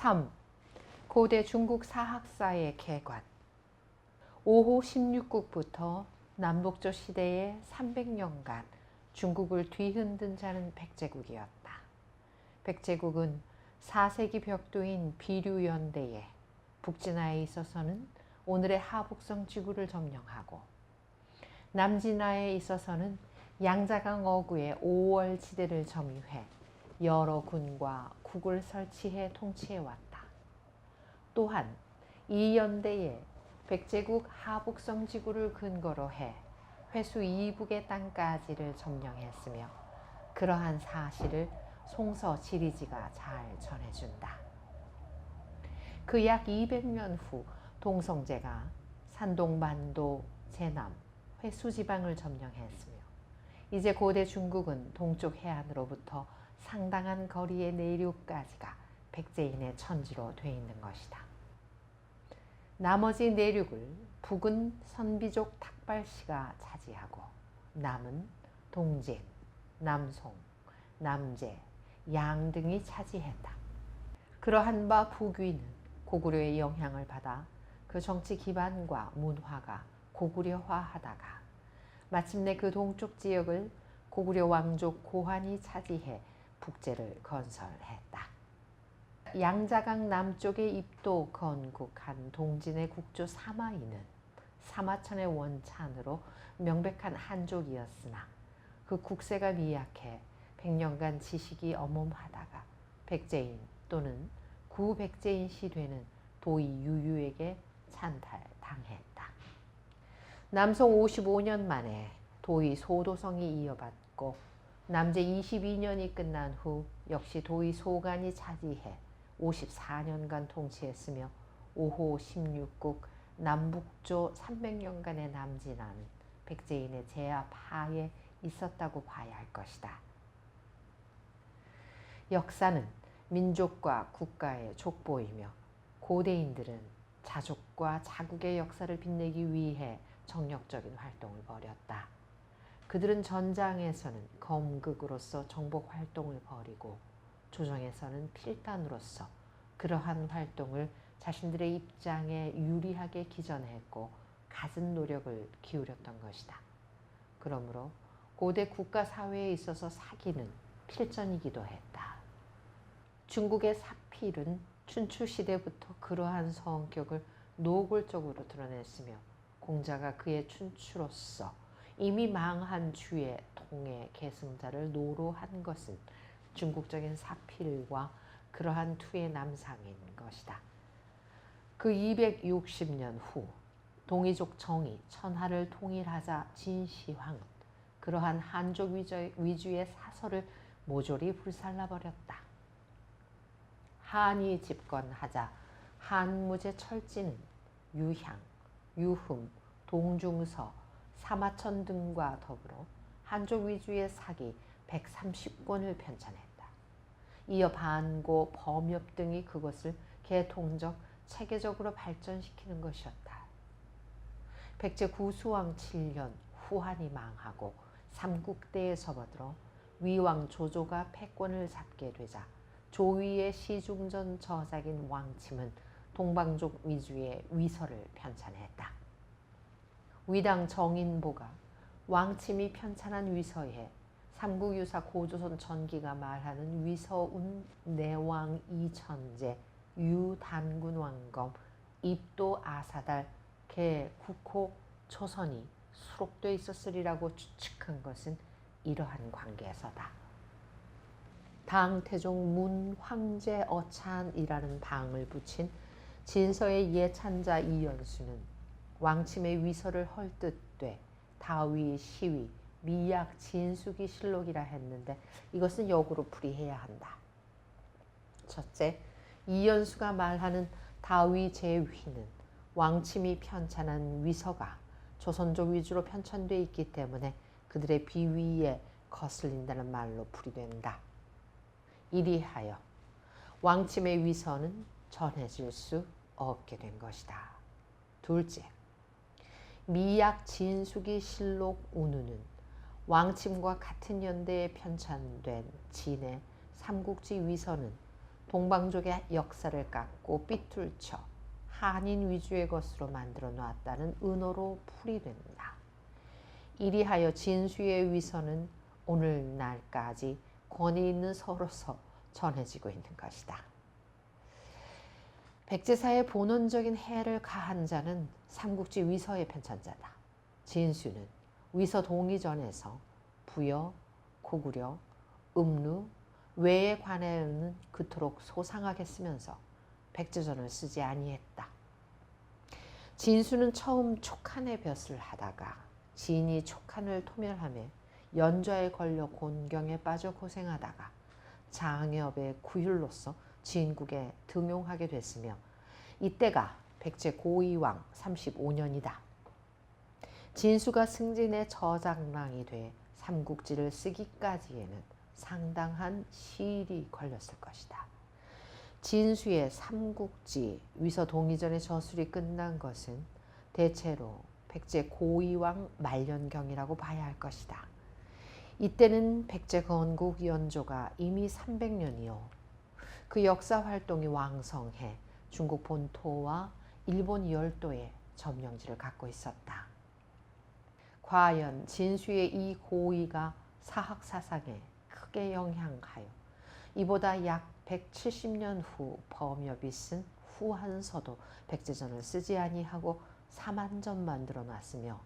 3. 고대 중국 사학사의 개관. 5호 16국부터 남북조 시대의 300년간 중국을 뒤흔든 자는 백제국이었다. 백제국은 4세기 벽도인 비류연대에 북진하에 있어서는 오늘의 하북성 지구를 점령하고 남진하에 있어서는 양자강 어구의 5월 지대를 점유해 여러 군과 국을 설치해 통치해왔다. 또한 이 연대에 백제국 하북성 지구를 근거로 해 회수 이북의 땅까지를 점령했으며 그러한 사실을 송서 지리지가 잘 전해준다. 그 약 200년 후 동성제가 산동반도, 제남, 회수 지방을 점령했으며 이제 고대 중국은 동쪽 해안으로부터 상당한 거리의 내륙까지가 백제인의 천지로 돼 있는 것이다. 나머지 내륙을 북은 선비족 탁발씨가 차지하고 남은 동진, 남송, 남제, 양 등이 차지했다. 그러한 바 북위는 고구려의 영향을 받아 그 정치 기반과 문화가 고구려화하다가 마침내 그 동쪽 지역을 고구려 왕족 고환이 차지해 북제를 건설했다. 양자강 남쪽에 입도 건국한 동진의 국조 사마이는 사마천의 원찬으로 명백한 한족이었으나 그 국세가 미약해 100년간 지식이 엄엄하다가 백제인 또는 구백제인시 되는 도의 유유에게 찬탈당했다. 남송 55년 만에 도의 소도성이 이어받고 남제 22년이 끝난 후 역시 도의 소간이 차지해 54년간 통치했으며 5호 16국 남북조 300년간의 남진하는 백제인의 제압 하에 있었다고 봐야 할 것이다. 역사는 민족과 국가의 족보이며 고대인들은 자족과 자국의 역사를 빛내기 위해 정력적인 활동을 벌였다. 그들은 전장에서는 검극으로서 정복 활동을 벌이고 조정에서는 필단으로서 그러한 활동을 자신들의 입장에 유리하게 기전했고 갖은 노력을 기울였던 것이다. 그러므로 고대 국가 사회에 있어서 사기는 필전이기도 했다. 중국의 사필은 춘추 시대부터 그러한 성격을 노골적으로 드러냈으며 공자가 그의 춘추로서 이미 망한 주의 통의 계승자를 노로한 것은 중국적인 사필과 그러한 투의 남상인 것이다. 그 260년 후 동이족 정이 천하를 통일하자 진시황은 그러한 한족 위주의 사설을 모조리 불살라버렸다. 한이 집권하자 한무제 철지는 유향, 유흠, 동중서, 사마천 등과 더불어 한족 위주의 사기 130권을 편찬했다. 이어 반고, 범엽 등이 그것을 개통적, 체계적으로 발전시키는 것이었다. 백제 구수왕 7년 후한이 망하고 삼국대에 접어들어 위왕 조조가 패권을 잡게 되자 조위의 시중전 저작인 왕침은 동방족 위주의 위서를 편찬했다. 위당 정인보가 왕침이 편찬한 위서에 삼국유사 고조선 전기가 말하는 위서운 내왕 이천제 유단군 왕검 입도 아사달 개 국호 초선이 수록되어 있었으리라고 추측한 것은 이러한 관계에서다. 당 태종 문 황제 어찬이라는 방을 붙인 진서의 예찬자 이연수는 왕침의 위서를 헐뜯되 다위, 시위, 미약, 진숙이 실록이라 했는데 이것은 역으로 풀이해야 한다. 첫째, 이연수가 말하는 다위 제위는 왕침이 편찬한 위서가 조선족 위주로 편찬되어 있기 때문에 그들의 비위에 거슬린다는 말로 풀이된다. 이리하여 왕침의 위서는 전해질 수 없게 된 것이다. 둘째, 미약 진숙이 실록 운우는 왕침과 같은 연대에 편찬된 진의 삼국지 위서는 동방족의 역사를 깎고 삐뚤쳐 한인 위주의 것으로 만들어 놨다는 은어로 풀이된다. 이리하여 진수의 위선은 오늘날까지 권위 있는 서로서 전해지고 있는 것이다. 백제사의 본원적인 해를 가한 자는 삼국지 위서의 편찬자다. 진수는 위서 동의전에서 부여, 고구려, 음루, 외에 관하여는 그토록 소상하게 쓰면서 백제전을 쓰지 아니했다. 진수는 처음 촉한의 벼슬 하다가 진이 촉한을 토멸하며 연좌에 걸려 곤경에 빠져 고생하다가 장엽의 구휼로서 진국에 등용하게 됐으며 이때가 백제 고이왕 35년이다. 진수가 승진의 저장랑이 돼 삼국지를 쓰기까지에는 상당한 시일이 걸렸을 것이다. 진수의 삼국지 위서 동의전의 저술이 끝난 것은 대체로 백제 고이왕 말년경이라고 봐야 할 것이다. 이때는 백제 건국 연조가 이미 300년이요. 그 역사 활동이 왕성해 중국 본토와 일본 열도에 점령지를 갖고 있었다. 과연 진수의 이 고의가 사학사상에 크게 영향하여 이보다 약 170년 후 범엽이 쓴 후한서도 백제전을 쓰지 아니하고 사만전 만들어 놨으며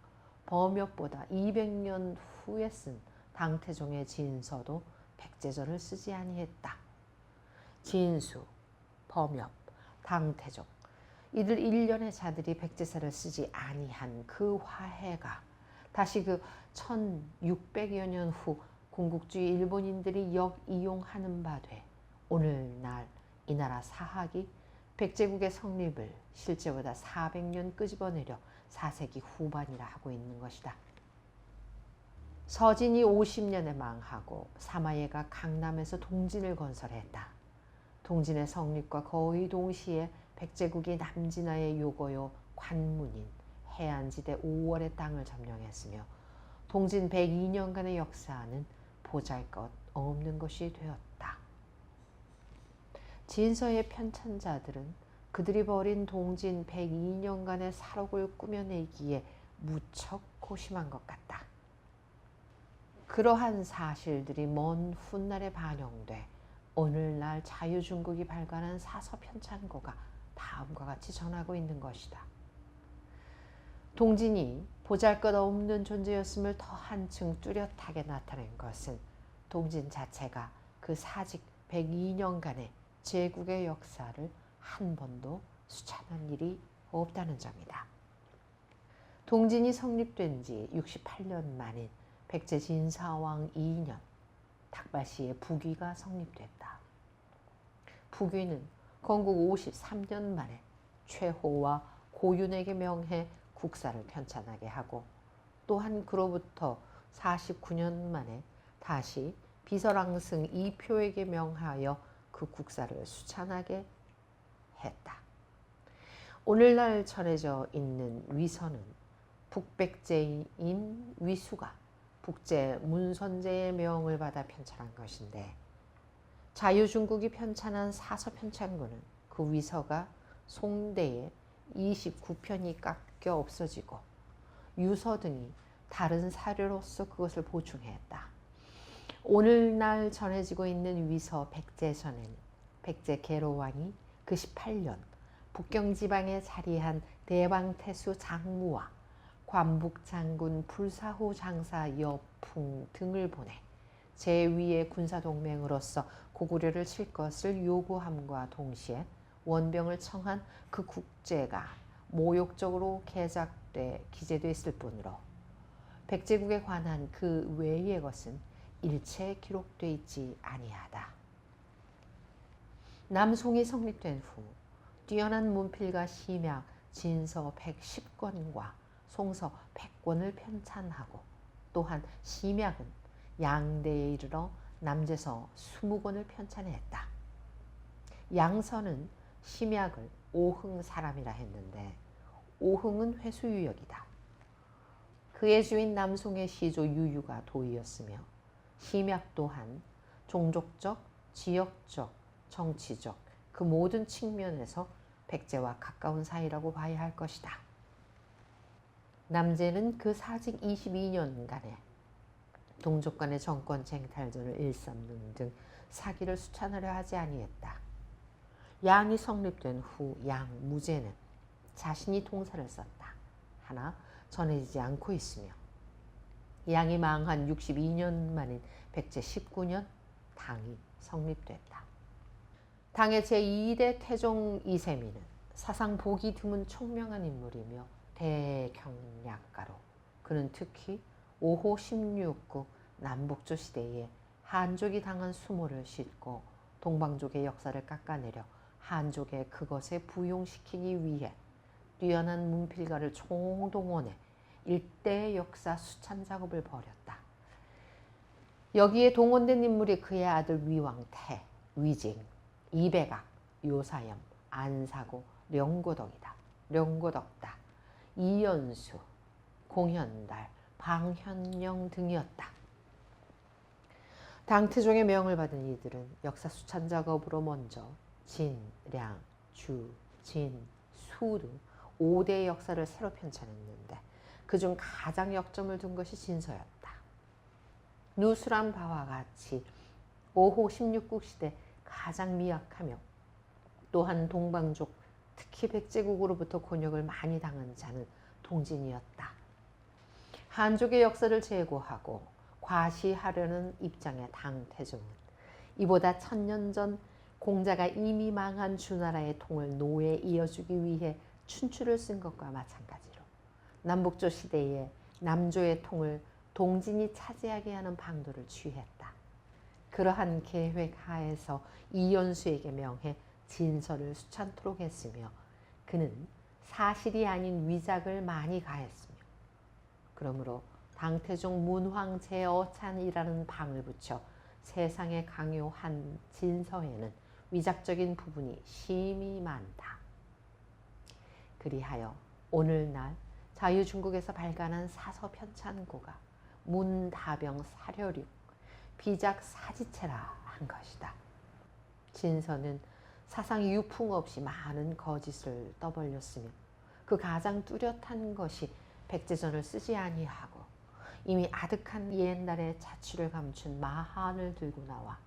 범엽보다 200년 후에 쓴 당태종의 진서도 백제전을 쓰지 아니했다. 진수, 범엽, 당태종 이들 일련의 자들이 백제사를 쓰지 아니한 그 화해가 다시 그 1600여 년 후 군국주의 일본인들이 역이용하는 바 돼 오늘날 이 나라 사학이 백제국의 성립을 실제보다 400년 끄집어내려 4세기 후반이라 하고 있는 것이다. 서진이 50년에 망하고 사마예가 강남에서 동진을 건설했다. 동진의 성립과 거의 동시에 백제국이 남진하의 요거요 관문인 해안지대 5월의 땅을 점령했으며 동진 102년간의 역사는 보잘것 없는 것이 되었다. 진서의 편찬자들은 그들이 벌인 동진 102년간의 살옥을 꾸며내기에 무척 고심한 것 같다. 그러한 사실들이 먼 훗날에 반영돼 오늘날 자유중국이 발간한 사서편찬고가 다음과 같이 전하고 있는 것이다. 동진이 보잘것없는 존재였음을 더 한층 뚜렷하게 나타낸 것은 동진 자체가 그 사직 102년간의 제국의 역사를 한 번도 수찬한 일이 없다는 점이다. 동진이 성립된 지 68년 만인 백제 진사왕 2년 닭발시의 북위가 성립됐다. 북위는 건국 53년 만에 최호와 고윤에게 명해 국사를 편찬하게 하고 또한 그로부터 49년 만에 다시 비서랑승 이표에게 명하여 그 국사를 수찬하게 했다. 오늘날 전해져 있는 위서는 북백제인 위수가 북제 문선제의 명을 받아 편찬한 것인데 자유중국이 편찬한 사서편찬고는 그 위서가 송대에 29편이 깎여 없어지고 유서 등이 다른 사료로서 그것을 보충했다. 오늘날 전해지고 있는 위서 백제전에는 백제 계로왕이 그 18년 북경지방에 자리한 대방태수 장무와 관북장군 불사호 장사 여풍 등을 보내 제2의 군사동맹으로서 고구려를 칠 것을 요구함과 동시에 원병을 청한 그 국제가 모욕적으로 개작돼 기재돼 있을 뿐으로 백제국에 관한 그 외의 것은 일체 기록돼 있지 아니하다. 남송이 성립된 후 뛰어난 문필가 심약 진서 110권과 송서 100권을 편찬하고 또한 심약은 양대에 이르러 남제서 20권을 편찬했다. 양서는 심약을 오흥 사람이라 했는데 오흥은 회수유역이다. 그의 주인 남송의 시조 유유가 도이였으며 심약 또한 종족적, 지역적, 정치적 그 모든 측면에서 백제와 가까운 사이라고 봐야 할 것이다. 남제는 그 사직 22년간에 동족 간의 정권 쟁탈전을 일삼는 등 사기를 수찬하려 하지 아니했다. 양이 성립된 후 양무제는 자신이 통사를 썼다. 하나 전해지지 않고 있으며 양이 망한 62년 만인 백제 19년 당이 성립됐다. 당의 제2대 태종 이세민은 사상 보기 드문 총명한 인물이며 대경략가로 그는 특히 5호 16국 남북조 시대에 한족이 당한 수모를 싣고 동방족의 역사를 깎아내려 한족의 그것에 부용시키기 위해 뛰어난 문필가를 총동원해 일대의 역사 수찬 작업을 벌였다. 여기에 동원된 인물이 그의 아들 위왕태, 위징, 이백악, 요사염, 안사고, 령고덕다. 이연수, 공현달, 방현영 등이었다. 당태종의 명을 받은 이들은 역사 수찬 작업으로 먼저 진, 량, 주, 진, 수 등 5대의 역사를 새로 편찬했는데 그중 가장 역점을 둔 것이 진서였다. 누수란 바와 같이 5호 16국 시대 가장 미약하며 또한 동방족 특히 백제국으로부터 곤욕을 많이 당한 자는 동진이었다. 한족의 역사를 제고하고 과시하려는 입장의 당태종은 이보다 1000년 전 공자가 이미 망한 주나라의 통을 노에 이어주기 위해 춘추를 쓴 것과 마찬가지로 남북조 시대에 남조의 통을 동진이 차지하게 하는 방도를 취했다. 그러한 계획 하에서 이연수에게 명해 진서를 수찬토록 했으며 그는 사실이 아닌 위작을 많이 가했으며 그러므로 당태종 문황 제어찬이라는 방을 붙여 세상에 강요한 진서에는 위작적인 부분이 심히 많다. 그리하여 오늘날 자유중국에서 발간한 사서 편찬고가 문다병 사려륙 비작 사지체라 한 것이다. 진서는 사상 유풍 없이 많은 거짓을 떠벌렸으며 그 가장 뚜렷한 것이 백제전을 쓰지 아니하고 이미 아득한 옛날의 자취를 감춘 마한을 들고 나와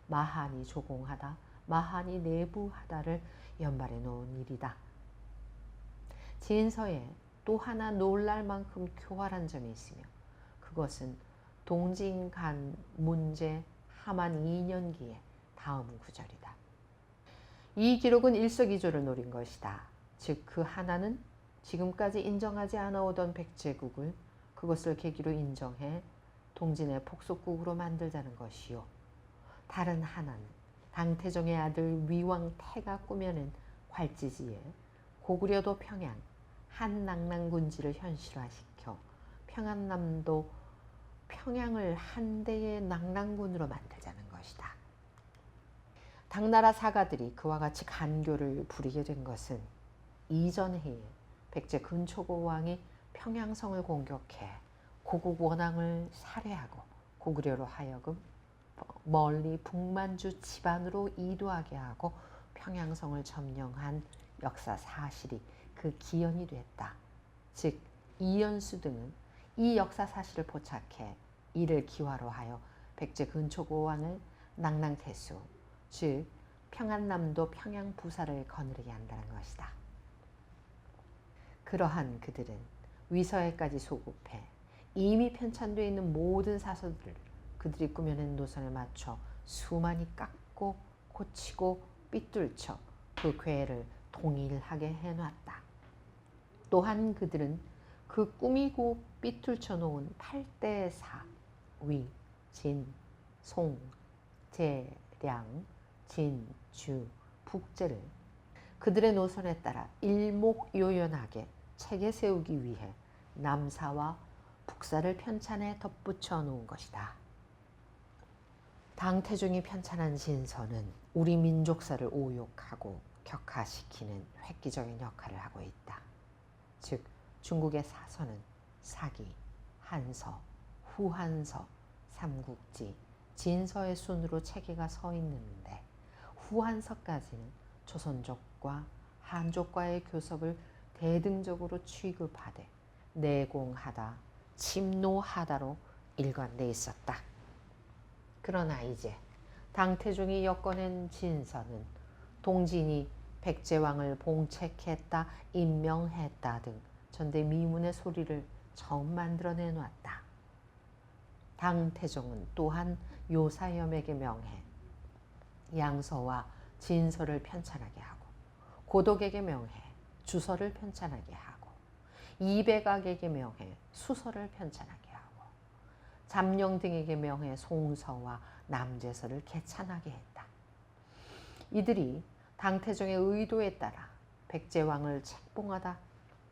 마한이 조공하다, 마한이 내부하다를 연발해 놓은 일이다. 진서에 또 하나 놀랄 만큼 교활한 점이 있으며 그것은 동진간 문제 하만 2년기의 다음 구절이다. 이 기록은 일석이조를 노린 것이다. 즉 그 하나는 지금까지 인정하지 않아오던 백제국을 그것을 계기로 인정해 동진의 복속국으로 만들자는 것이요. 다른 하나는 당태종의 아들 위왕태가 꾸며낸 활지지에 고구려도 평양 한낭랑군지를 현실화시켜 평안남도 평양을 한대의 낙랑군으로 만들자는 것이다. 당나라 사가들이 그와 같이 간교를 부리게 된 것은 이전 해에 백제 근초고 왕이 평양성을 공격해 고국 원앙을 살해하고 고구려로 하여금 멀리 북만주 지반으로 이도하게 하고 평양성을 점령한 역사 사실이 그 기원이 됐다. 즉 이연수 등은 이 역사 사실을 포착해 이를 기화로 하여 백제 근초고 왕을 낙랑태수 즉 평안남도 평양부사를 거느리게 한다는 것이다. 그러한 그들은 위서에까지 소급해 이미 편찬되어 있는 모든 사서들을 그들이 꾸며낸 노선에 맞춰 수많이 깎고 고치고 삐뚤쳐 그 궤를 동일하게 해놨다. 또한 그들은 그 꾸미고 삐뚤쳐 놓은 8대의 사, 위, 진, 송, 제, 량, 진, 주, 북제를 그들의 노선에 따라 일목요연하게 책에 세우기 위해 남사와 북사를 편찬에 덧붙여 놓은 것이다. 당태종이 편찬한 진서는 우리 민족사를 오욕하고 격하시키는 획기적인 역할을 하고 있다. 즉 중국의 사서는 사기, 한서, 후한서, 삼국지, 진서의 순으로 체계가 서 있는데 후한서까지는 조선족과 한족과의 교섭을 대등적으로 취급하되 내공하다, 침노하다로 일관돼 있었다. 그러나 이제 당태종이 엮어낸 진서는 동진이 백제왕을 봉책했다, 임명했다 등 전대미문의 소리를 처음 만들어내놨다. 당태종은 또한 요사염에게 명해 양서와 진서를 편찬하게 하고, 고독에게 명해 주서를 편찬하게 하고, 이백악에게 명해 수서를 편찬하게 하고, 잠룡 등에게 명해 송서와 남제서를 개찬하게 했다. 이들이 당태종의 의도에 따라 백제왕을 책봉하다,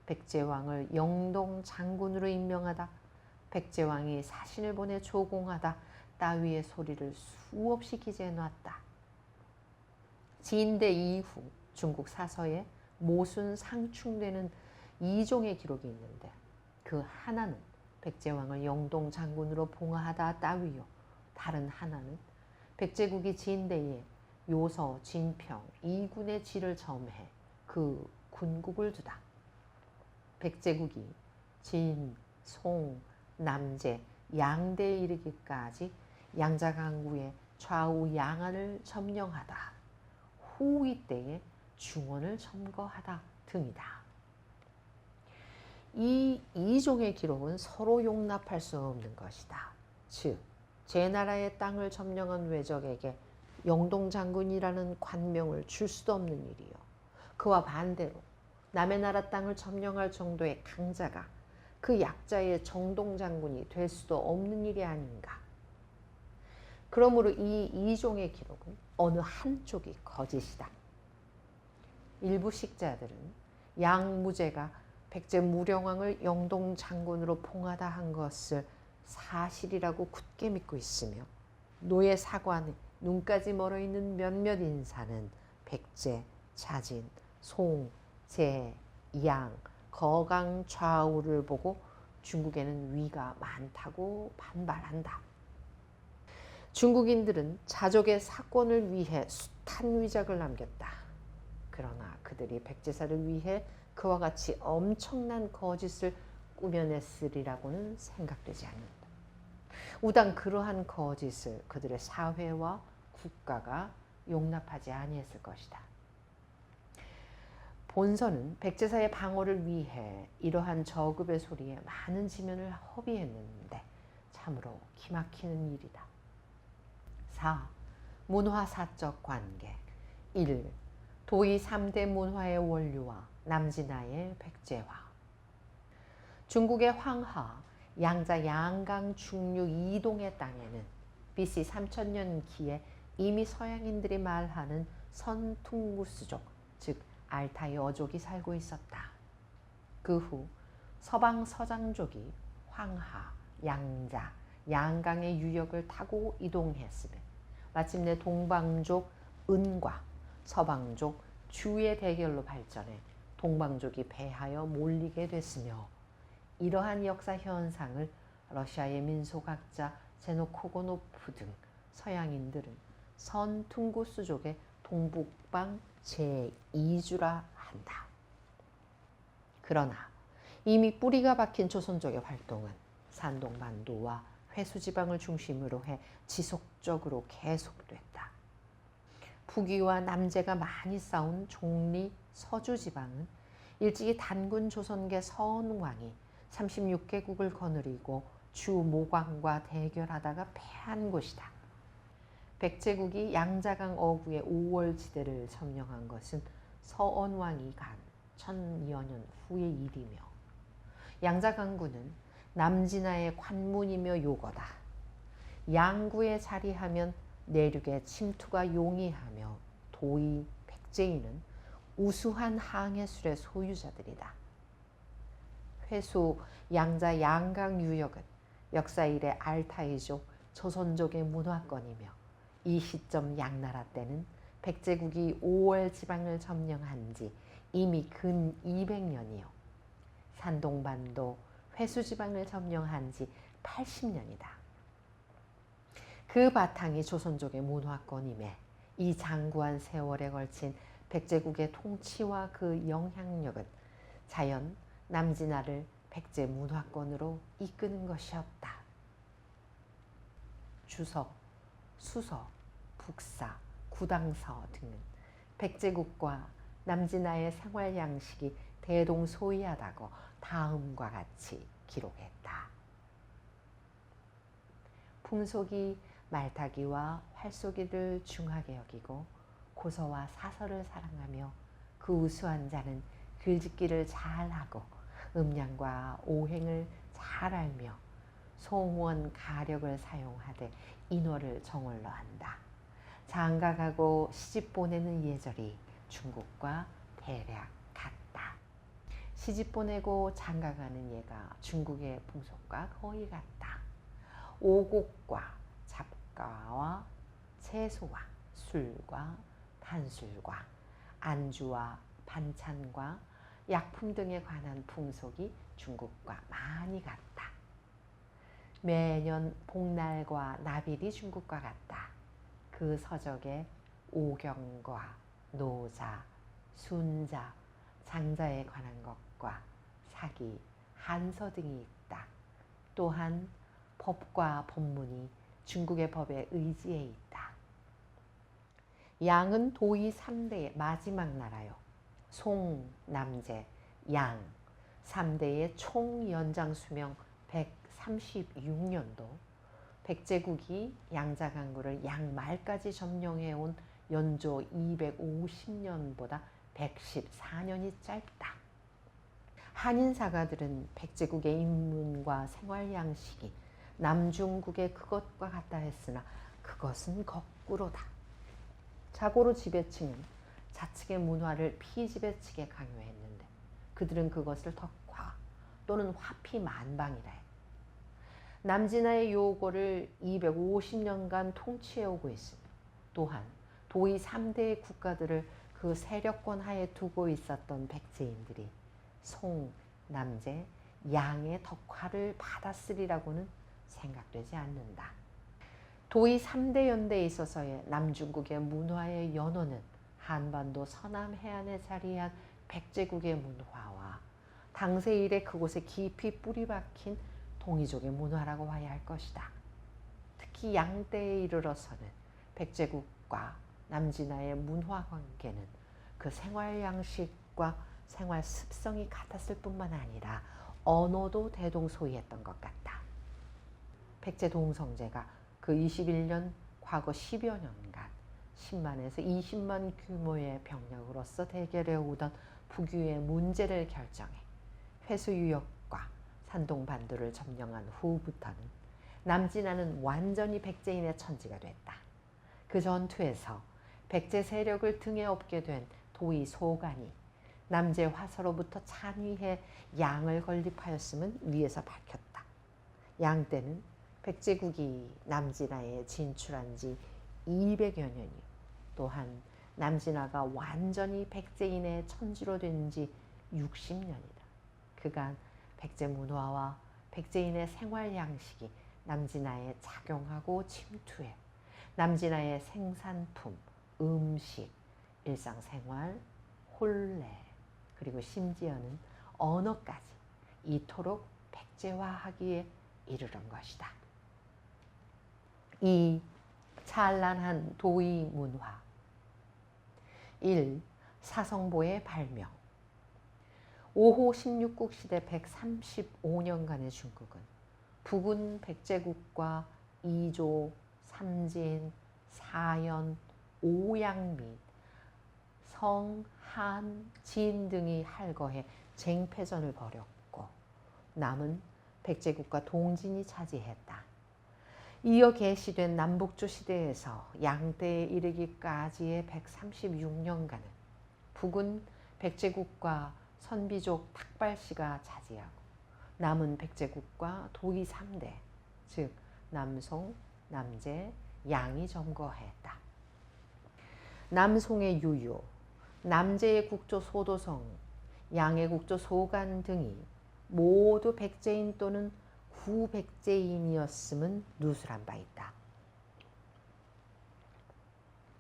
백제왕을 영동 장군으로 임명하다, 백제왕이 사신을 보내 조공하다 따위의 소리를 수없이 기재해놨다. 진대 이후 중국 사서에 모순 상충되는 2종의 기록이 있는데, 그 하나는 백제왕을 영동 장군으로 봉하하다 따위요, 다른 하나는 백제국이 진대에 요서, 진평, 이군의 지를 점해 그 군국을 두다. 백제국이 진, 송, 남제, 양대에 이르기까지 양자강구의 좌우 양안을 점령하다, 후이 때에 중원을 점거하다 등이다. 이 이종의 기록은 서로 용납할 수 없는 것이다. 즉, 제 나라의 땅을 점령한 외적에게 영동장군이라는 관명을 줄 수도 없는 일이요, 그와 반대로 남의 나라 땅을 점령할 정도의 강자가 그 약자의 정동장군이 될 수도 없는 일이 아닌가. 그러므로 이 이종의 기록은 어느 한쪽이 거짓이다. 일부 식자들은 양무제가 백제 무령왕을 영동장군으로 봉하다 한 것을 사실이라고 굳게 믿고 있으며, 노예 사관에 눈까지 멀어있는 몇몇 인사는 백제, 자진, 송, 제, 양, 거강 좌우를 보고 중국에는 위가 많다고 반발한다. 중국인들은 자족의 사권을 위해 숱한 위작을 남겼다. 그러나 그들이 백제사를 위해 그와 같이 엄청난 거짓을 꾸며냈으리라고는 생각되지 않는다. 우당 그러한 거짓을 그들의 사회와 국가가 용납하지 아니했을 것이다. 본서는 백제사의 방어를 위해 이러한 저급의 소리에 많은 지면을 허비했는데 참으로 기막히는 일이다. 4. 문화사적 관계. 1. 도의 3대 문화의 원류와 남진아의 백제화. 중국의 황하, 양자 양강 중류 이동의 땅에는 BC 3000년기에 이미 서양인들이 말하는 선퉁구스족, 즉 알타이 어족이 살고 있었다. 그 후 서방 서장족이 황하, 양자, 양강의 유역을 타고 이동했으며 마침내 동방족 은과 서방족 주의 대결로 발전해 동방족이 패하여 몰리게 됐으며, 이러한 역사 현상을 러시아의 민속학자 제노코고노프 등 서양인들은 선퉁구스족의 동북방 제2주라 한다. 그러나 이미 뿌리가 박힌 조선족의 활동은 산동반도와 회수지방을 중심으로 해 지속적으로 계속됐다. 북위와 남제가 많이 싸운 종리 서주지방은 일찍이 단군 조선계 서원왕이 36개국을 거느리고 주 모광과 대결하다가 패한 곳이다. 백제국이 양자강 어구의 5월 지대를 점령한 것은 서원왕이 간 1002여 년 후의 일이며, 양자강군은 남진아의 관문이며 요거다. 양구에 자리하면 내륙의 침투가 용이하며 도의 백제인은 우수한 항해술의 소유자들이다. 회수 양자 양강 유역은 역사 이래 알타이족, 조선족의 문화권이며, 이 시점 양나라 때는 백제국이 5월 지방을 점령한 지 이미 근 200년이요 산동반도, 회수지방을 점령한 지 80년이다. 그 바탕이 조선족의 문화권임에 이 장구한 세월에 걸친 백제국의 통치와 그 영향력은 자연 남진아를 백제 문화권으로 이끄는 것이었다. 주서, 수서, 북사, 구당서 등은 백제국과 남진아의 생활 양식이 대동소이하다고 다음과 같이 기록했다. 풍속이 말타기와 활쏘기를 중하게 여기고 고서와 사서를 사랑하며 그 우수한 자는 글짓기를 잘하고 음양과 오행을 잘 알며 송원 가력을 사용하되 인어를 정월로 한다. 장가가고 시집 보내는 예절이 중국과 대략 같다. 시집 보내고 장가가는 예가 중국의 풍속과 거의 같다. 오곡과 잡과와 채소와 술과 단술과 안주와 반찬과 약품 등에 관한 풍속이 중국과 많이 같다. 매년 복날과 나빌이 중국과 같다. 그 서적에 오경과 노자, 순자, 장자에 관한 것과 사기, 한서 등이 있다. 또한 법과 법문이 중국의 법에 의지해 있다. 양은 도의 3대의 마지막 나라요. 송, 남제, 양 3대의 총 연장 수명 136년도 백제국이 양자강구를 양말까지 점령해온 연조 250년보다 114년이 짧다. 한인 사가들은 백제국의 인문과 생활 양식이 남중국의 그것과 같다 했으나 그것은 거꾸로다. 자고로 지배층은 자측의 문화를 피지배층에 강요했는데 그들은 그것을 덕화 또는 화피만방이라 해. 남진아의 요고를 250년간 통치해오고 있으며 또한 도의 3대의 국가들을 그 세력권 하에 두고 있었던 백제인들이 송, 남제, 양의 덕화를 받았으리라고는 생각되지 않는다. 도의 3대 연대에 있어서의 남중국의 문화의 연호는 한반도 서남 해안에 자리한 백제국의 문화와 당세 이래 그곳에 깊이 뿌리 박힌 동이족의 문화라고 봐야 할 것이다. 특히 양대에 이르러서는 백제국과 남진아의 문화 관계는 그 생활 양식과 생활 습성이 같았을 뿐만 아니라 언어도 대동소이했던 것 같다. 백제 동성제가 그 21년 과거 10여 년간 10만에서 20만 규모의 병력으로서 대결해 오던 북유의 문제를 결정해 회수유역과 산동반도를 점령한 후부터는 남진아는 완전히 백제인의 천지가 됐다. 그 전투에서 백제 세력을 등에 업게 된 도의 소간이 남제 화서로부터 찬위해 양을 건립하였음은 위에서 밝혔다. 양 때는 백제국이 남진아에 진출한 지 200여 년이요. 또한 남진아가 완전히 백제인의 천지로 된 지 60년이다. 그간 백제 문화와 백제인의 생활 양식이 남진아에 작용하고 침투해 남진아의 생산품, 음식, 일상생활, 혼례, 그리고 심지어는 언어까지 이토록 백제화하기에 이르는 것이다. 이 찬란한 도의 문화 1. 사성보의 발명 5호 16국 시대 135년간의 중국은 북은 백제국과 이조, 삼진, 사연, 오양 및 성, 한, 진 등이 할거해 쟁패전을 벌였고 남은 백제국과 동진이 차지했다. 이어 개시된 남북조 시대에서 양대에 이르기까지의 136년간은 북은 백제국과 선비족 탁발씨가 차지하고 남은 백제국과 도의 3대 즉 남송, 남제, 양이 점거했다. 남송의 유유, 남제의 국조 소도성, 양의 국조 소간 등이 모두 백제인 또는 구백제인이었음은 누설한 바 있다.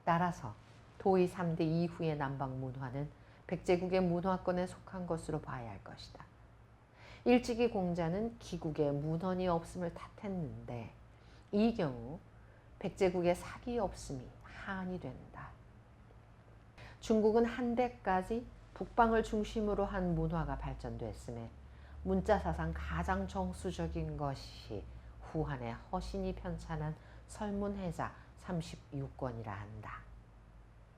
따라서 도의 3대 이후의 남방 문화는 백제국의 문화권에 속한 것으로 봐야 할 것이다. 일찍이 공자는 기국에 문헌이 없음을 탓했는데 이 경우 백제국의 사기 없음이 한이 된다. 중국은 한때까지 북방을 중심으로 한 문화가 발전됐음에 문자사상 가장 정수적인 것이 후한의 허신이 편찬한 설문해자 36권이라 한다.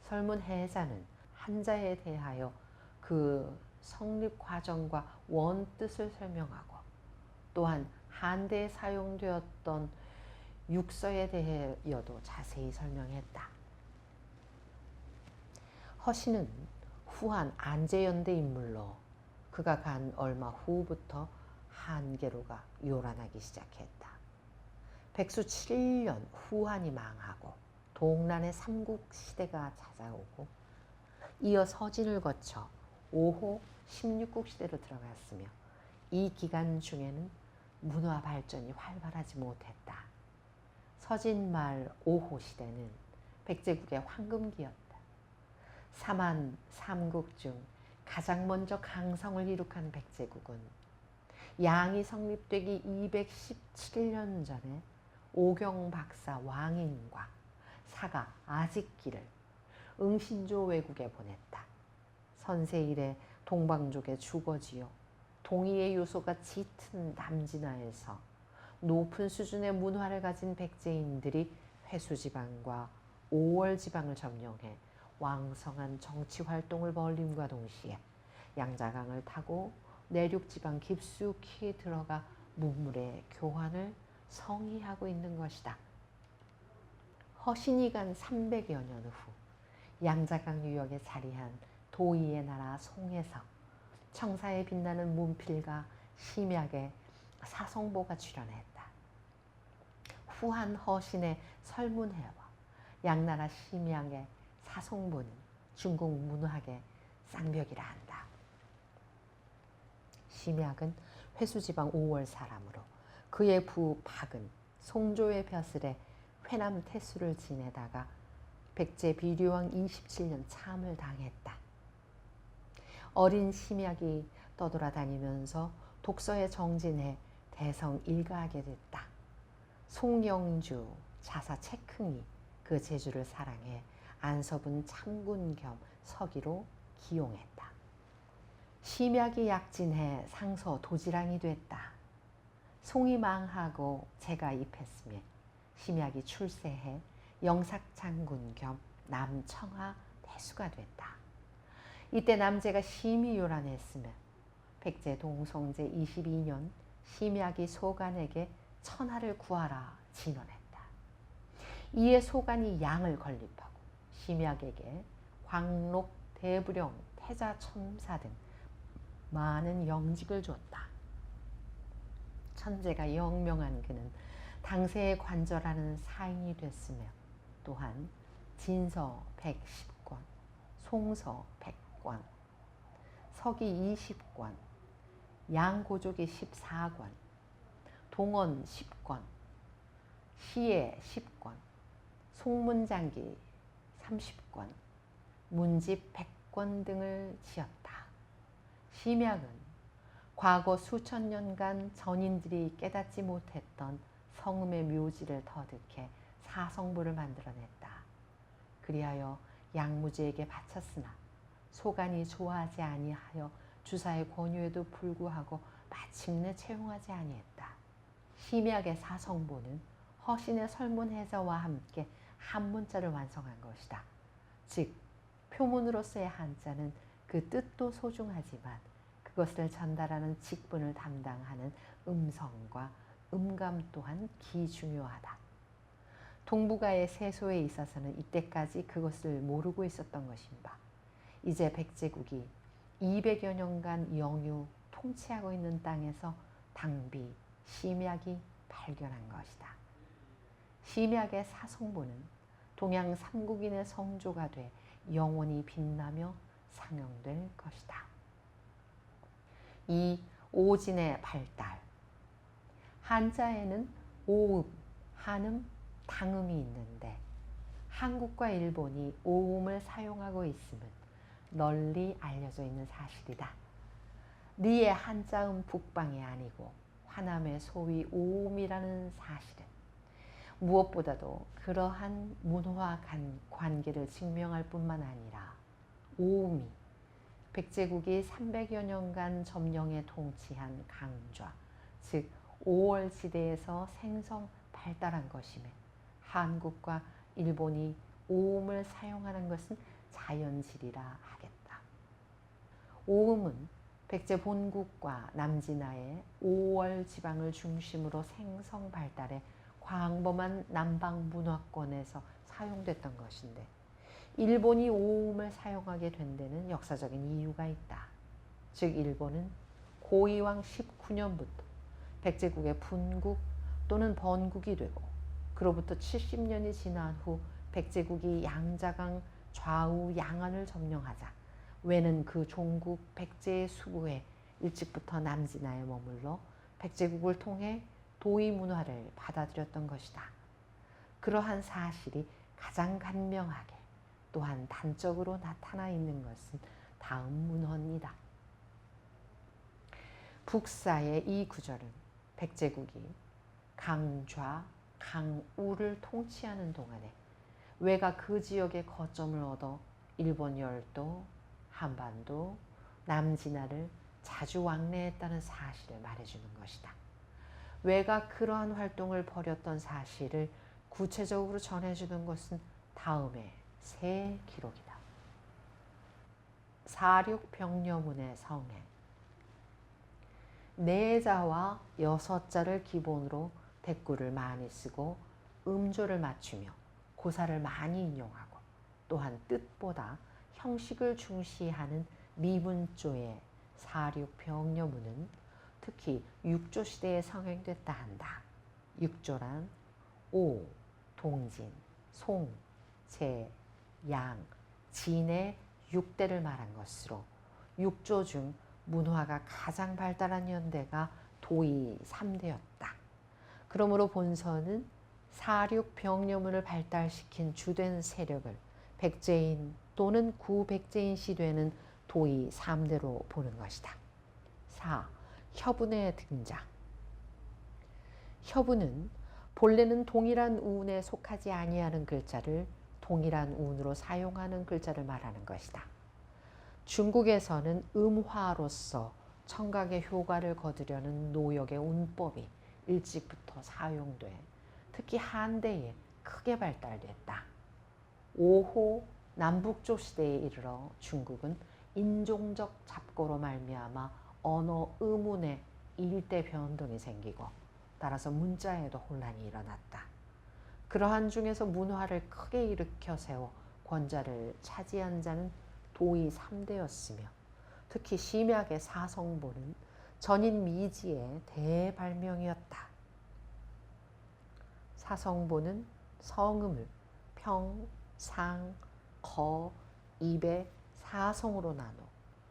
설문해자는 한자에 대하여 그 성립 과정과 원뜻을 설명하고 또한 한대에 사용되었던 육서에 대하여도 자세히 설명했다. 허신은 후한 안제연대 인물로 그가 간 얼마 후부터 한계로가 요란하기 시작했다. 백수 7년 후한이 망하고 동란의 삼국시대가 찾아오고 이어 서진을 거쳐 5호 16국 시대로 들어갔으며 이 기간 중에는 문화 발전이 활발하지 못했다. 서진 말 5호 시대는 백제국의 황금기였다. 삼한 삼국 중 가장 먼저 강성을 이룩한 백제국은 양이 성립되기 217년 전에 오경 박사 왕인과 사가 아직기를 응신조 왜국에 보냈다. 선세 이래 동방족의 주거지요 동이의 요소가 짙은 남진하에서 높은 수준의 문화를 가진 백제인들이 회수지방과 오월지방을 점령해 왕성한 정치활동을 벌임과 동시에 양자강을 타고 내륙지방 깊숙이 들어가 문물의 교환을 성의하고 있는 것이다. 허신이 간 300여 년 후 양자강 유역에 자리한 도의의 나라 송에서 청사에 빛나는 문필가 심약의 사성보가 출현했다. 후한 허신의 설문해와 양나라 심약의 사성보는 중국 문학의 쌍벽이라 한다. 심약은 회수지방 5월 사람으로 그의 부 박은 송조의 벼슬에 회남 태수를 지내다가 백제 비류왕 27년 참을 당했다. 어린 심약이 떠돌아다니면서 독서에 정진해 대성 일가하게 됐다. 송영주 자사 채흥이 그 제주를 사랑해 안서분 참군 겸 서기로 기용했다. 심약이 약진해 상서 도지랑이 됐다. 송이 망하고 제가 입했으며 심약이 출세해 영삭장군 겸 남청하 대수가 됐다. 이때 남제가 심히 요란했으며 백제 동성제 22년 심약이 소간에게 천하를 구하라 진언했다. 이에 소간이 양을 건립하고 심약에게 광록, 대부령, 태자첨사 등 많은 영직을 줬다. 천재가 영명한 그는 당세에 관절하는 사인이 됐으며 또한 진서 110권, 송서 100권, 서기 20권, 양고족이 14권, 동원 10권, 시예 10권, 송문장기 30권, 문집 100권 등을 지었다. 심약은 과거 수천 년간 전인들이 깨닫지 못했던 성음의 묘지를 터득해 사성부를 만들어냈다. 그리하여 양무제에게 바쳤으나 소간이 좋아하지 아니하여 주사의 권유에도 불구하고 마침내 채용하지 아니했다. 심약의 사성부는 허신의 설문해자와 함께 한문자를 완성한 것이다. 즉 표문으로서의 한자는 그 뜻도 소중하지만 그것을 전달하는 직분을 담당하는 음성과 음감 또한 기중요하다. 동북아의 세소에 있어서는 이때까지 그것을 모르고 있었던 것인가. 이제 백제국이 200여 년간 영유 통치하고 있는 땅에서 당비, 심약이 발견한 것이다. 심약의 사성부는 동양 삼국인의 성조가 돼 영원히 빛나며 상영될 것이다. 이 오진의 발달. 한자에는 오음, 한음, 당음이 있는데 한국과 일본이 오음을 사용하고 있음은 널리 알려져 있는 사실이다. 니의 한자음 북방이 아니고 화남의 소위 오음이라는 사실은 무엇보다도 그러한 문화 관계를 증명할 뿐만 아니라 오음이 백제국이 300여 년간 점령해 통치한 강좌, 즉 5월 지대에서 생성 발달한 것이며 한국과 일본이 오음을 사용하는 것은 자연질이라 하겠다. 오음은 백제 본국과 남진하의 5월 지방을 중심으로 생성 발달해 광범한 남방 문화권에서 사용됐던 것인데 일본이 오음을 사용하게 된 데는 역사적인 이유가 있다. 즉 일본은 고이왕 19년부터 백제국의 분국 또는 번국이 되고 그로부터 70년이 지난 후 백제국이 양자강 좌우 양안을 점령하자 왜는 그 종국 백제의 수부에 일찍부터 남진하에 머물러 백제국을 통해 도의 문화를 받아들였던 것이다. 그러한 사실이 가장 간명하게 또한 단적으로 나타나 있는 것은 다음 문헌이다. 북사의 이 구절은 백제국이 강좌, 강우를 통치하는 동안에 왜가 그 지역의 거점을 얻어 일본 열도, 한반도, 남진하를 자주 왕래했다는 사실을 말해주는 것이다. 왜가 그러한 활동을 벌였던 사실을 구체적으로 전해주는 것은 다음의 세 기록이다. 사륙병려문의 성행. 네 자와 여섯 자를 기본으로 대꾸를 많이 쓰고 음조를 맞추며 고사를 많이 인용하고 또한 뜻보다 형식을 중시하는 미문조의 사륙병려문은 특히 육조 시대에 성행됐다 한다. 육조란 오, 동진, 송, 제, 양, 진의 6대를 말한 것으로 육조 중 문화가 가장 발달한 연대가 도의 3대였다. 그러므로 본서는 사륙병려문을 발달시킨 주된 세력을 백제인 또는 구백제인 시되는 도의 3대로 보는 것이다. 4. 혀분의 등장. 혀분은 본래는 동일한 운에 속하지 아니하는 글자를 동일한 운으로 사용하는 글자를 말하는 것이다. 중국에서는 음화로서 청각의 효과를 거두려는 노역의 운법이 일찍부터 사용돼 특히 한대에 크게 발달됐다. 5호 남북조 시대에 이르러 중국은 인종적 잡고로 말미암아 언어 의문의 일대 변동이 생기고 따라서 문자에도 혼란이 일어났다. 그러한 중에서 문화를 크게 일으켜 세워 권자를 차지한 자는 도의 3대였으며 특히 심약의 사성보는 전인 미지의 대발명이었다. 사성보는 성음을 평, 상, 거, 입의 사성으로 나눠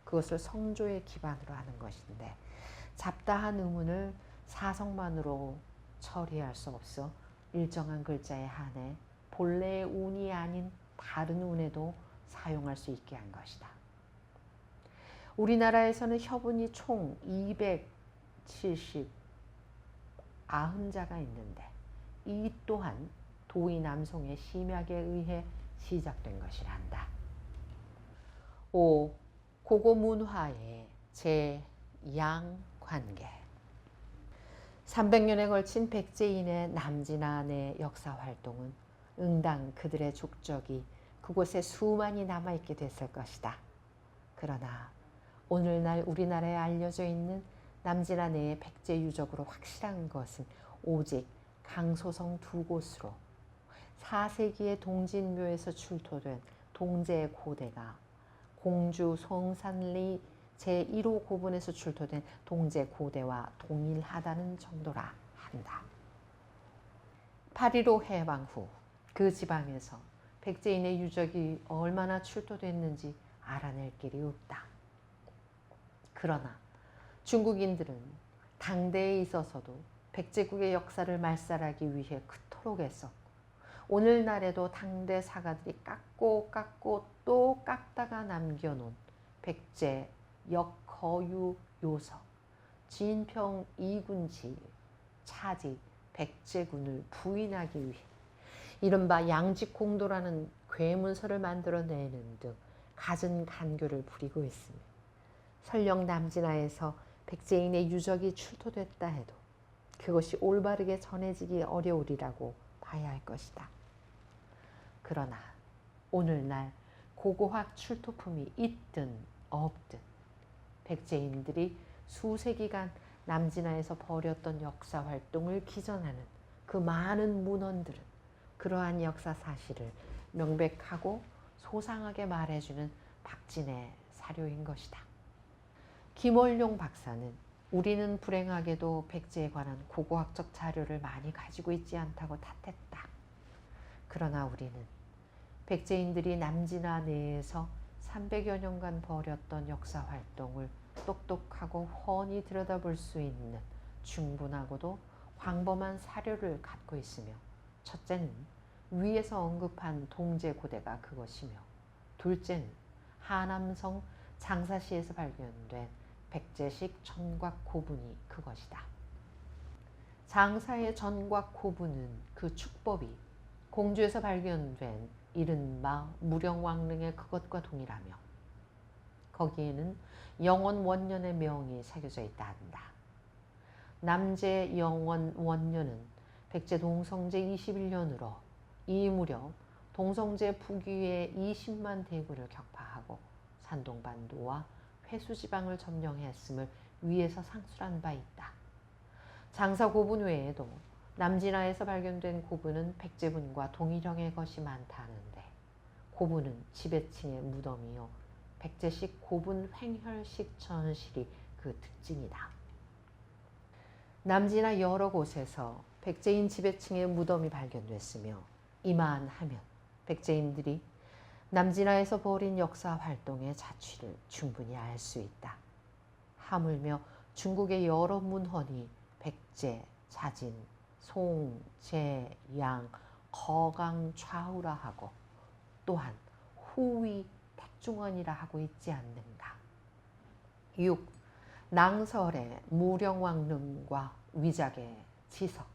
그것을 성조의 기반으로 하는 것인데 잡다한 음운을 사성만으로 처리할 수 없어 일정한 글자에 한해 본래의 운이 아닌 다른 운에도 사용할 수 있게 한 것이다. 우리나라에서는 혀분이 총 290자가 있는데 이 또한 도의 남송의 심약에 의해 시작된 것이란다. 5. 고고문화의 제양관계. 300년에 걸친 백제인의 남진하 내 역사활동은 응당 그들의 족적이 그곳에 수많이 남아있게 됐을 것이다. 그러나 오늘날 우리나라에 알려져 있는 남진하 내의 백제 유적으로 확실한 것은 오직 강소성 2곳으로 4세기의 동진묘에서 출토된 동제 고대가 공주 송산리 제1호 고분에서 출토된 동제 고대와 동일하다는 정도라 한다. 8.15 해방 후 그 지방에서 백제인의 유적이 얼마나 출토됐는지 알아낼 길이 없다. 그러나 중국인들은 당대에 있어서도 백제국의 역사를 말살하기 위해 그토록 애썼고 오늘날에도 당대 사가들이 깎고 또 깎다가 남겨놓은 백제 역거유 요서, 진평 이군지 차지 백제군을 부인하기 위해 이른바 양직공도라는 괴문서를 만들어내는 등 갖은 간교를 부리고 있으며, 설령 남진아에서 백제인의 유적이 출토됐다 해도 그것이 올바르게 전해지기 어려우리라고 봐야 할 것이다. 그러나 오늘날 고고학 출토품이 있든 없든 백제인들이 수세기간 남진아에서 벌였던 역사활동을 기전하는 그 많은 문헌들은 그러한 역사 사실을 명백하고 소상하게 말해주는 박진의 사료인 것이다. 김월룡 박사는 우리는 불행하게도 백제에 관한 고고학적 자료를 많이 가지고 있지 않다고 탓했다. 그러나 우리는 백제인들이 남진아 내에서 300여 년간 벌였던 역사활동을 똑똑하고 훤히 들여다볼 수 있는 충분하고도 광범한 사료를 갖고 있으며, 첫째는 위에서 언급한 동제고대가 그것이며, 둘째는 하남성 장사시에서 발견된 백제식 전곽 고분이 그것이다. 장사의 전곽 고분은 그 축법이 공주에서 발견된 이른바 무령왕릉의 그것과 동일하며 거기에는 영원 원년의 명이 새겨져 있다 한다. 남제 영원 원년은 백제 동성제 21년으로 이 무렵 동성제 북위의 20만 대군을 격파하고 산동반도와 회수지방을 점령했음을 위에서 상술한 바 있다. 장사 고분 외에도 남진아에서 발견된 고분은 백제분과 동일형의 것이 많다는데, 고분은 지배층의 무덤이요 백제식 고분 횡혈식 전실이 그 특징이다. 남진아 여러 곳에서 백제인 지배층의 무덤이 발견됐으며, 이만하면 백제인들이 남진아에서 벌인 역사 활동의 자취를 충분히 알 수 있다. 하물며 중국의 여러 문헌이 백제, 자진, 송, 제, 양, 거강 좌우라 하고 또한 후위, 택중원이라 하고 있지 않는가. 6. 낭설의 무령왕릉과 위작의 지석.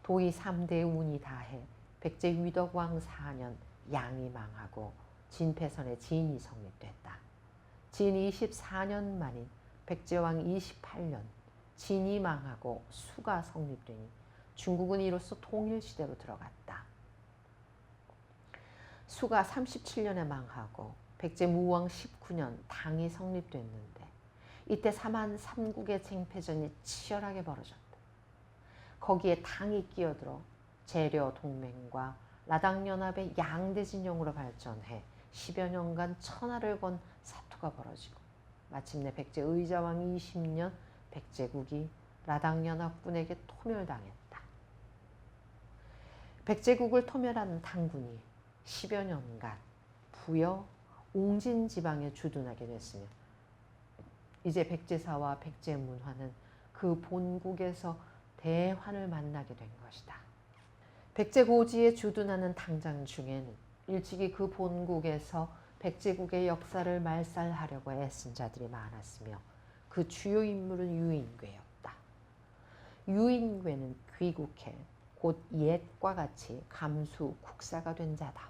도의 3대 운이 다해 백제 위덕왕 4년 양이 망하고 진패선의 진이 성립됐다. 진 24년 만인 백제왕 28년 진이 망하고 수가 성립되니 중국은 이로써 통일시대로 들어갔다. 수가 37년에 망하고 백제 무왕 19년 당이 성립됐는데, 이때 삼한 삼국의 쟁패전이 치열하게 벌어졌다. 거기에 당이 끼어들어 재려 동맹과 라당연합의 양대진영으로 발전해 10여 년간 천하를 건 사투가 벌어지고, 마침내 백제 의자왕 20년 백제국이 라당연합군에게 토멸당했다. 백제국을 토멸한 당군이 10여 년간 부여 웅진 지방에 주둔하게 됐으며, 이제 백제사와 백제문화는 그 본국에서 대환을 만나게 된 것이다. 백제고지에 주둔하는 당장 중에는 일찍이 그 본국에서 백제국의 역사를 말살하려고 애쓴 자들이 많았으며, 그 주요 인물은 유인궤였다. 유인궤는 귀국해 곧 옛과 같이 감수 국사가 된 자다.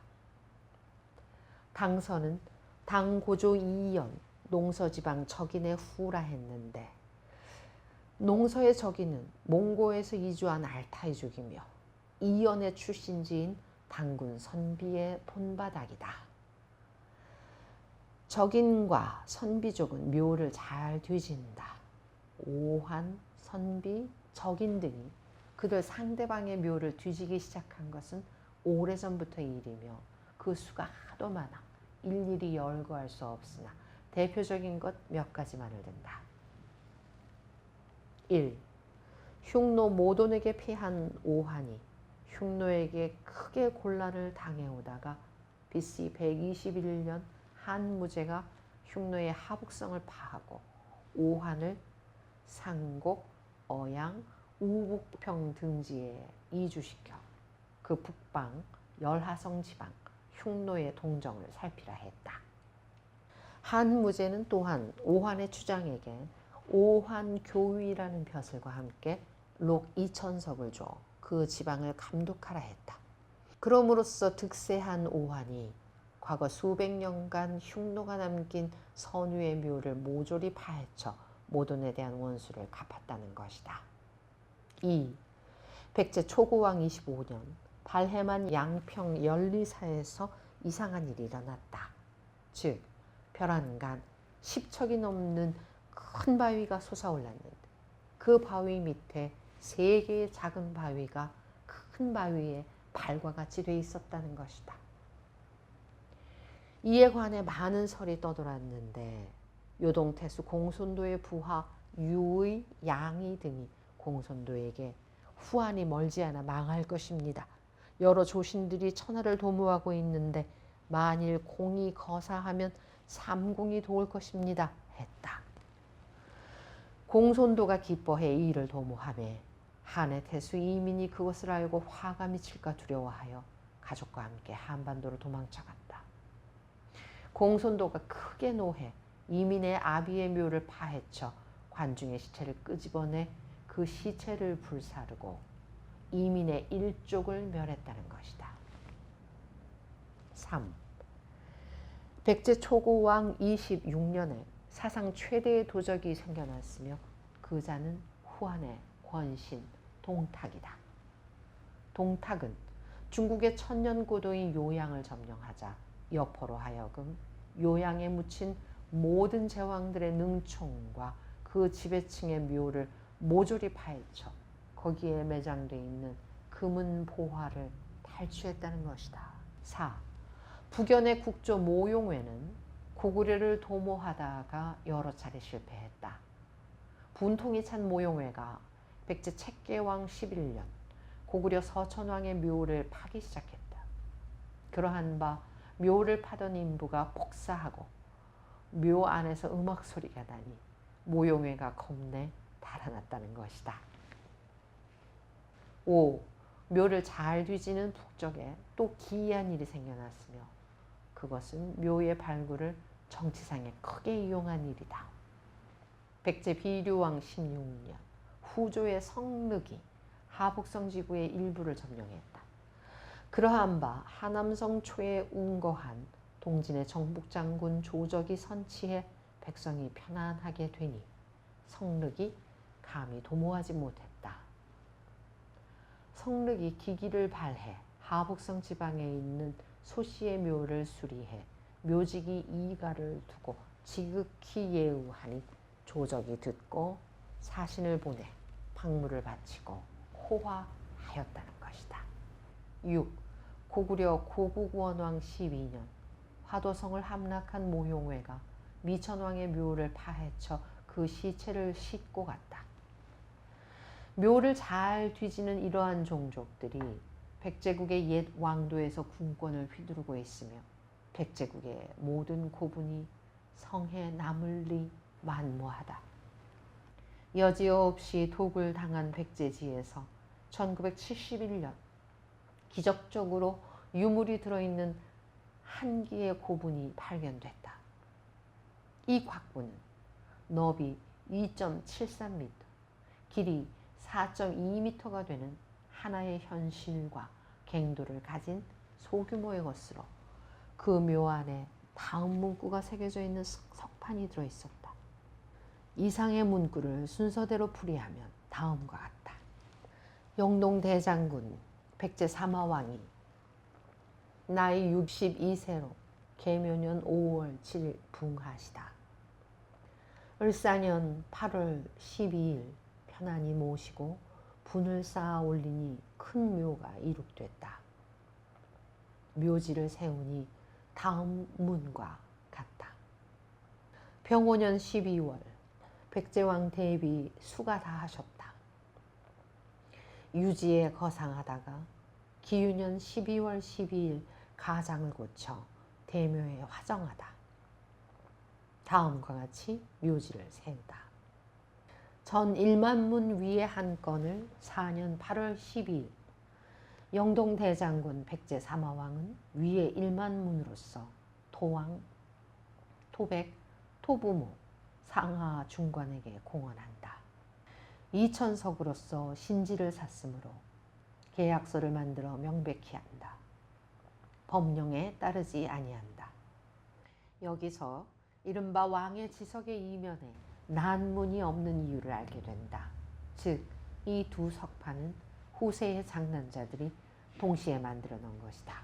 당서는 당고조 2년 농서지방 적인의 후라 했는데, 농서의 적인은 몽고에서 이주한 알타이족이며 이연의 출신지인 당군 선비의 본바닥이다. 적인과 선비족은 묘를 잘 뒤진다. 오한, 선비, 적인 등이 그들 상대방의 묘를 뒤지기 시작한 것은 오래전부터 일이며 그 수가 하도 많아 일일이 열거할 수 없으나 대표적인 것 몇 가지만을 든다. 1. 흉노 모돈에게 피한 오한이 흉노에게 크게 곤란을 당해오다가 BC 121년 한무제가 흉노의 하북성을 파하고 오한을 상곡, 어양, 우북평 등지에 이주시켜 그 그 북방 열하성 지방 흉노의 동정을 살피라 했다. 한무제는 또한 오환의 주장에게 오환교위라는 벼슬과 함께 록 2천석을 줘 그 지방을 감독하라 했다. 그럼으로써 득세한 오환이 과거 수백 년간 흉노가 남긴 선유의 묘를 모조리 파헤쳐 모돈에 대한 원수를 갚았다는 것이다. 2. 백제 초고왕 25년 발해만 양평 연리사에서 이상한 일이 일어났다. 즉 별안간 10척이 넘는 큰 바위가 솟아올랐는데 그 바위 밑에 3개의 작은 바위가 큰 바위에 발과 같이 돼 있었다는 것이다. 이에 관해 많은 설이 떠돌았는데 요동태수 공손도의 부하 유의, 양이 등이 공손도에게 후한이 멀지 않아 망할 것입니다. 여러 조신들이 천하를 도모하고 있는데 만일 공이 거사하면 삼공이 도울 것입니다 했다. 공손도가 기뻐해 이 일을 도모하며 한의 태수 이민이 그것을 알고 화가 미칠까 두려워하여 가족과 함께 한반도로 도망쳐갔다. 공손도가 크게 노해 이민의 아비의 묘를 파헤쳐 관중의 시체를 끄집어내 그 시체를 불사르고 이민의 일족을 멸했다는 것이다. 3. 백제 초고왕 26년에 사상 최대의 도적이 생겨났으며 그 자는 후한의 권신 동탁이다. 동탁은 중국의 천년고도인 요양을 점령하자 여포로 하여금 요양에 묻힌 모든 제왕들의 능총과 그 지배층의 묘를 모조리 파헤쳐 거기에 매장되어 있는 금은 보화를 탈취했다는 것이다. 4. 북연의 국조 모용회는 고구려를 도모하다가 여러 차례 실패했다. 분통이 찬 모용회가 백제 책계왕 11년 고구려 서천왕의 묘를 파기 시작했다. 그러한 바 묘를 파던 인부가 폭사하고 묘 안에서 음악 소리가 나니 모용회가 겁내 달아났다는 것이다. 5. 묘를 잘 뒤지는 북쪽에 또 기이한 일이 생겨났으며 그것은 묘의 발굴을 정치상에 크게 이용한 일이다. 백제 비류왕 16년 후조의 성륵이 하북성 지구의 일부를 점령했다. 그러한 바 하남성 초에 운거한 동진의 정북장군 조적이 선치해 백성이 편안하게 되니 성륵이 감히 도모하지 못했다. 성륵이 기기를 발해 하북성 지방에 있는 소씨의 묘를 수리해 묘직이 이가를 두고 지극히 예우하니 조적이 듣고 사신을 보내 박물을 바치고 호화하였다는 것이다. 6. 고구려 고국원왕 12년 화도성을 함락한 모용회가 미천왕의 묘를 파헤쳐 그 시체를 싣고 갔다. 묘를 잘 뒤지는 이러한 종족들이 백제국의 옛 왕도에서 군권을 휘두르고 있으며 백제국의 모든 고분이 성에 남을 리 만무하다. 여지없이 독을 당한 백제지에서 1971년 기적적으로 유물이 들어있는 한 기의 고분이 발견됐다. 이 곽분은 너비 2.73m, 길이 4.2m가 되는 하나의 현실과 갱도를 가진 소규모의 것으로 그 묘 안에 다음 문구가 새겨져 있는 석판이 들어있었다. 이상의 문구를 순서대로 풀이하면 다음과 같다. 영동대장군 백제 삼화왕이 나이 62세로 계묘년 5월 7일 붕하시다. 을사년 8월 12일 편안히 모시고 분을 쌓아 올리니 큰 묘가 이룩됐다. 묘지를 세우니 다음 문과 같다. 병오년 12월 백제왕 대비 수가 다하셨다. 유지에 거상하다가 기유년 12월 12일 가장을 고쳐 대묘에 화정하다. 다음과 같이 묘지를 세우다. 전 1만 문 위에 한 건을 4년 8월 12일 영동대장군 백제사마왕은 위의 1만 문으로서 토왕, 토백, 토부모, 상하 중관에게 공언한다. 이천석으로서 신지를 샀으므로 계약서를 만들어 명백히 한다. 법령에 따르지 아니한다. 여기서 이른바 왕의 지석의 이면에 난문이 없는 이유를 알게 된다. 즉, 이 두 석판은 후세의 장난자들이 동시에 만들어 놓은 것이다.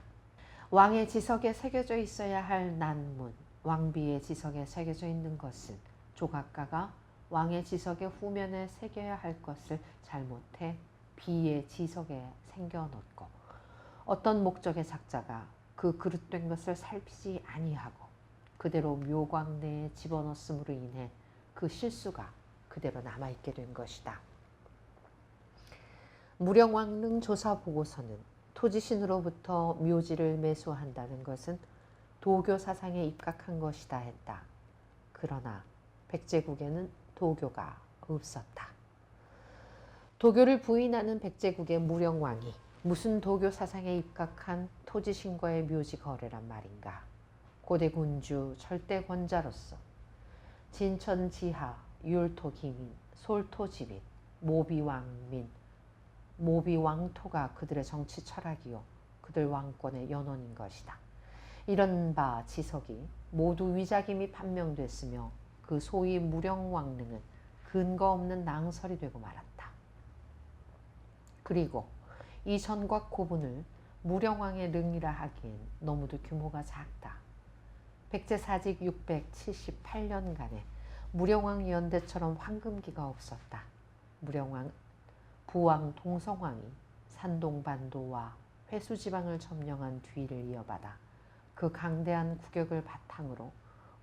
왕의 지석에 새겨져 있어야 할 난문, 왕비의 지석에 새겨져 있는 것은 조각가가 왕의 지석의 후면에 새겨야 할 것을 잘못해 비의 지석에 새겨놓고 어떤 목적의 작자가 그 그릇된 것을 살피지 아니하고 그대로 묘광 내에 집어넣었음으로 인해 그 실수가 그대로 남아있게 된 것이다. 무령왕릉 조사보고서는 토지신으로부터 묘지를 매수한다는 것은 도교 사상에 입각한 것이다 했다. 그러나 백제국에는 도교가 없었다. 도교를 부인하는 백제국의 무령왕이 무슨 도교 사상에 입각한 토지신과의 묘지 거래란 말인가. 고대 군주 절대 권자로서 진천지하, 율토기민, 솔토지민, 모비왕민, 모비왕토가 그들의 정치 철학이요 그들 왕권의 연원인 것이다. 이런 바 지석이 모두 위작임이 판명됐으며 그 소위 무령왕릉은 근거 없는 낭설이 되고 말았다. 그리고 이 전곽 고분을 무령왕의 릉이라 하기엔 너무도 규모가 작다. 백제사직 678년간에 무령왕 연대처럼 황금기가 없었다. 무령왕 부왕 동성왕이 산동반도와 회수지방을 점령한 뒤를 이어받아 그 강대한 국격을 바탕으로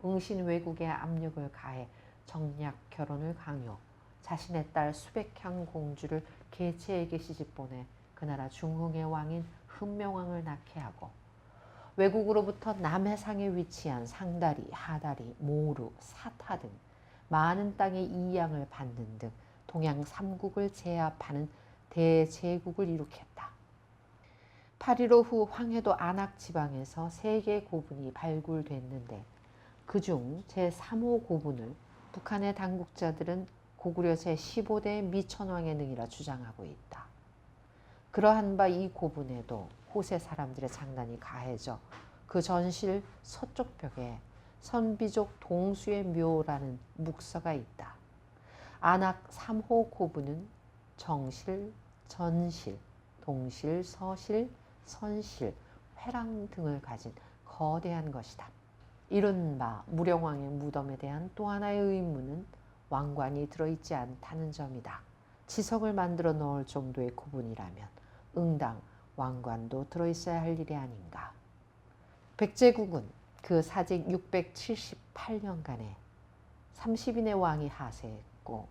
응신 왜국의 압력을 가해 정략 결혼을 강요, 자신의 딸 수백향 공주를 계체에게 시집보내 그 나라 중흥의 왕인 흥명왕을 낳게 하고 외국으로부터 남해상에 위치한 상다리, 하다리, 모루, 사타 등 많은 땅의 이양을 받는 등 동양 3국을 제압하는 대제국을 일으켰다. 8.15 후 황해도 안악지방에서 3개의 고분이 발굴됐는데 그중 제3호 고분을 북한의 당국자들은 고구려 제15대 미천왕의 능이라 주장하고 있다. 그러한 바 이 고분에도 호세 사람들의 장난이 가해져 그 전실 서쪽 벽에 선비족 동수의 묘라는 묵서가 있다. 안악 3호 고분은 정실, 전실, 동실, 서실, 선실, 회랑 등을 가진 거대한 것이다. 이른바 무령왕의 무덤에 대한 또 하나의 의문은 왕관이 들어있지 않다는 점이다. 지석을 만들어 넣을 정도의 고분이라면 응당 왕관도 들어있어야 할 일이 아닌가. 백제국은 그 사직 678년간에 30인의 왕이 하세했고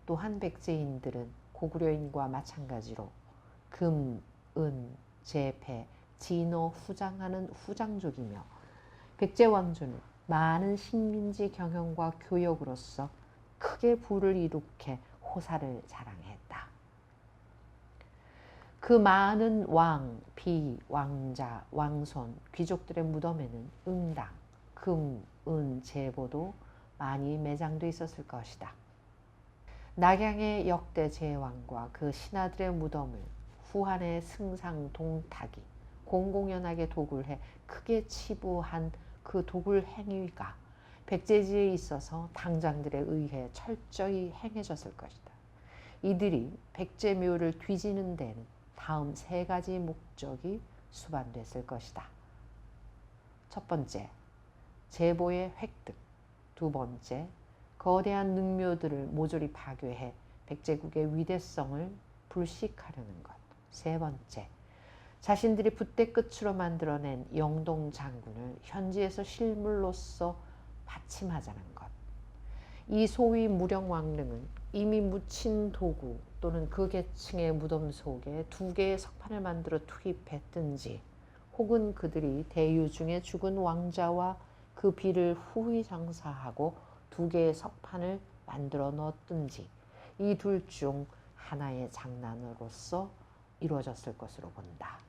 또한 백제인들은 고구려인과 마찬가지로 금, 은, 제패, 진호, 후장하는 후장족이며 백제왕조는 많은 식민지 경영과 교역으로서 크게 부를 이룩해 호사를 자랑했다. 그 많은 왕, 비, 왕자, 왕손, 귀족들의 무덤에는 응당, 금, 은, 제보도 많이 매장돼 있었을 것이다. 낙양의 역대 제왕과 그 신하들의 무덤을 후한의 승상 동탁이 공공연하게 도굴해 크게 치부한 그 도굴 행위가 백제지에 있어서 당장들에 의해 철저히 행해졌을 것이다. 이들이 백제묘를 뒤지는 데는 다음 3가지 목적이 수반됐을 것이다. 첫 번째, 제보의 획득. 두 번째, 거대한 능묘들을 모조리 파괴해 백제국의 위대성을 불식하려는 것. 세 번째, 자신들이 붓대 끝으로 만들어낸 영동 장군을 현지에서 실물로서 받침하자는 것. 이 소위 무령왕릉은 이미 묻힌 도구 또는 그 계층의 무덤 속에 2개의 석판을 만들어 투입했든지 혹은 그들이 대유 중에 죽은 왕자와 그 비를 후히 장사하고 2개의 석판을 만들어 넣었든지 이 둘 중 하나의 장난으로서 이루어졌을 것으로 본다.